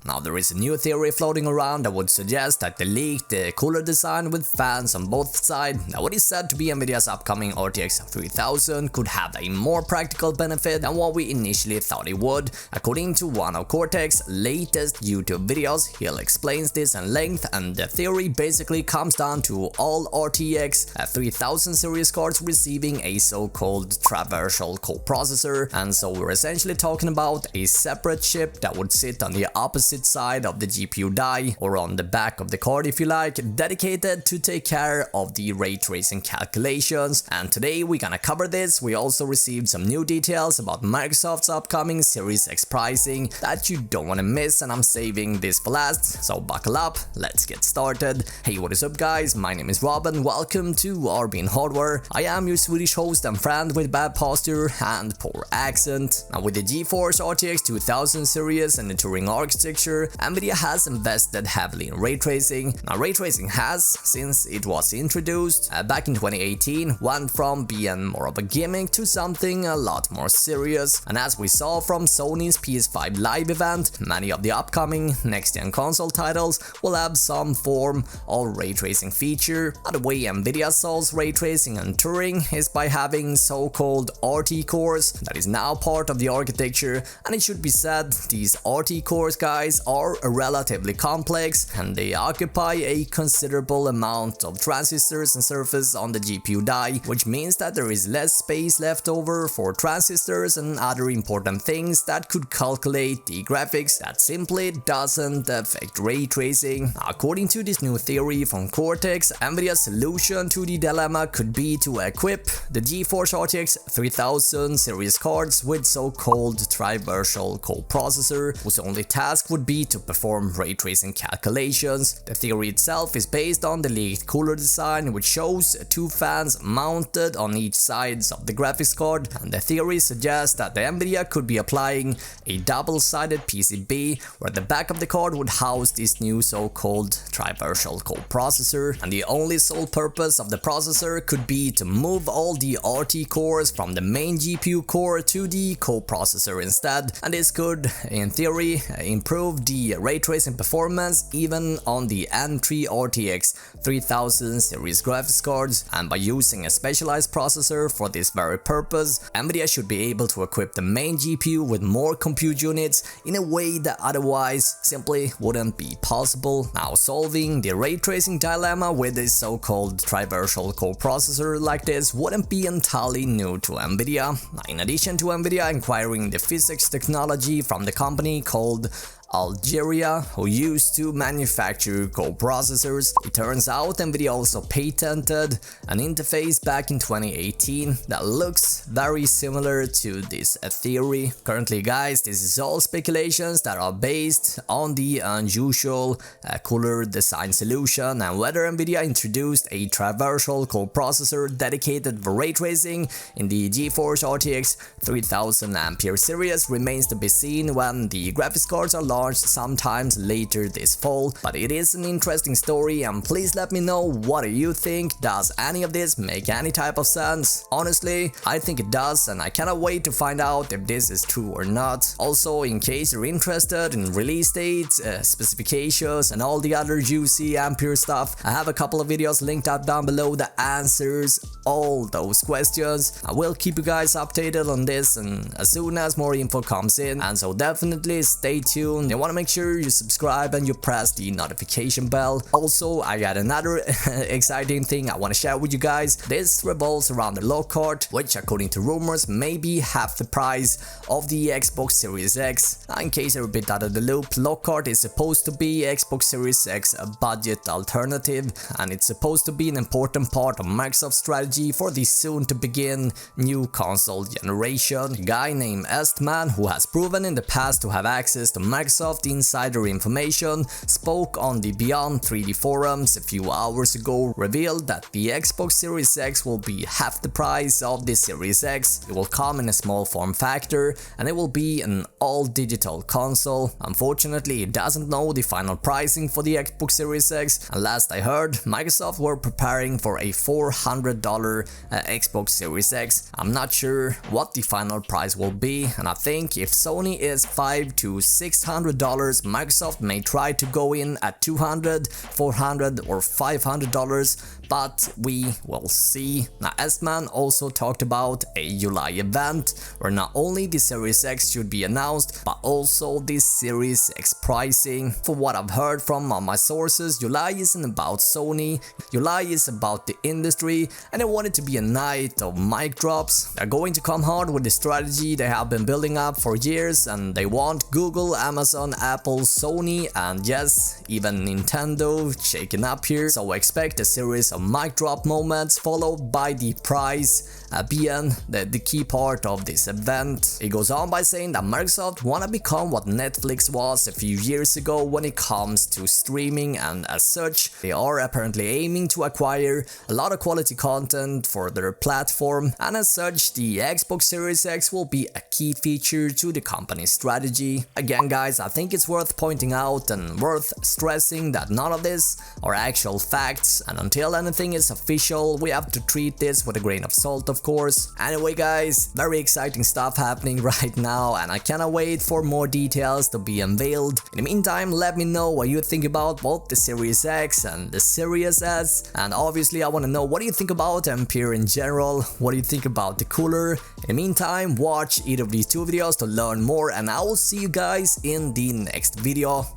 Now there is a new theory floating around that would suggest that the leaked cooler design with fans on both sides, that what is said to be Nvidia's upcoming RTX 3000, could have a more practical benefit than what we initially thought it would. According to one of Cortex's latest YouTube videos, he explains this in length, and the theory basically comes down to all RTX 3000 series cards receiving a so-called traversal coprocessor, and so we're essentially talking about a separate chip that would sit on the opposite side of the GPU die, or on the back of the card if you like, dedicated to take care of the ray tracing calculations. And today we're gonna cover this. We also received some new details about Microsoft's upcoming Series X pricing that you don't want to miss, and I'm saving this for last, so buckle up, let's get started. Hey, what is up guys, my name is Rob and welcome to RB Hardware. I am your Swedish host and friend with bad posture and poor accent. Now with the GeForce RTX 2000 series and the Turing architecture, Nvidia has invested heavily in ray tracing. Now ray tracing has, since it was introduced back in 2018, went from being more of a gimmick to something a lot more serious, and as we saw from Sony's PS5 live event, many of the upcoming next-gen console titles will have some form of ray tracing feature. The way Nvidia solves ray tracing and Turing is by having so-called RT cores that is now part of the architecture, and it should be said these RT cores guys are relatively complex and they occupy a considerable amount of transistors and surface on the GPU die, which means that there is less space left over for transistors and other important things that could calculate the graphics. That simply doesn't affect ray tracing. According to this new theory from Cortex, Nvidia's solution to the dilemma could be to equip the GeForce RTX 3000 series cards with so-called traversal coprocessor, whose only task would be to perform ray tracing calculations. The theory itself is based on the leaked cooler design, which shows two fans mounted on each sides of the graphics card, and the theory suggests that the Nvidia could be applying a double-sided PCB where the back of the card would house this new so-called traversal coprocessor, and the only sole purpose of the processor could be to move all the RT cores from the main GPU core to the coprocessor instead, and this could, in theory, improve the ray tracing performance even on the N3 RTX 3000 series graphics cards. And by using a specialized processor for this very purpose, Nvidia should be able to equip the main GPU with more compute units in a way that otherwise simply wouldn't be possible. Now solving the ray tracing dilemma with a so-called traversal coprocessor like this wouldn't be entirely new to Nvidia. In addition to Nvidia acquiring the physics technology from the company called Algeria, who used to manufacture coprocessors, it turns out Nvidia also patented an interface back in 2018 that looks very similar to this theory. Currently guys, this is all speculations that are based on the unusual cooler design solution, and whether Nvidia introduced a traversal coprocessor dedicated for ray tracing in the GeForce RTX 3000 Ampere series remains to be seen when the graphics cards are launched sometimes later this fall. But it is an interesting story, and please let me know what do you think. Does any of this make any type of sense? Honestly, I think it does, and I cannot wait to find out if this is true or not. Also, in case you're interested in release dates, specifications and all the other juicy Ampere stuff, I have a couple of videos linked up down below that answers all those questions. I will keep you guys updated on this and as soon as more info comes in, and so definitely stay tuned. You want to make sure you subscribe and you press the notification bell. Also, I got another exciting thing I want to share with you guys. This revolves around the Lockhart, which according to rumors may be half the price of the Xbox Series X. Now, in case you're a bit out of the loop, Lockhart is supposed to be Xbox Series X a budget alternative, and it's supposed to be an important part of Microsoft's strategy for the soon to begin new console generation. A guy named Estman, who has proven in the past to have access to Microsoft insider information, spoke on the Beyond 3D forums a few hours ago, revealed that the Xbox Series X will be half the price of the Series X. It will come in a small form factor and it will be an all-digital console. Unfortunately, it doesn't know the final pricing for the Xbox Series X, and last I heard, Microsoft were preparing for a $400 Xbox Series X. I'm not sure what the final price will be, and I think if Sony is $500 to $600 Microsoft may try to go in at $200, $400 or $500, but we will see. Now, S-Man also talked about a July event where not only the Series X should be announced, but also the Series X pricing. For what I've heard from my sources, July isn't about Sony, July is about the industry, and they want it to be a night of mic drops. They're going to come hard with the strategy they have been building up for years, and they want Google, Amazon, Apple, Sony, and yes, even Nintendo shaking up here. So expect a series of mic drop moments followed by the price being the key part of this event. It goes on by saying that Microsoft wanna become what Netflix was a few years ago when it comes to streaming, and as such they are apparently aiming to acquire a lot of quality content for their platform, and as such the Xbox Series X will be a key feature to the company's strategy. Again guys, I think it's worth pointing out and worth stressing that none of this are actual facts, and until anything is official we have to treat this with a grain of salt, of course. Anyway guys, very exciting stuff happening right now, and I cannot wait for more details to be unveiled. In the meantime, let me know what you think about both the Series X and the Series S, and obviously I want to know what do you think about Ampere in general, what do you think about the cooler. In the meantime, watch either of these two videos to learn more, and I will see you guys in the next video.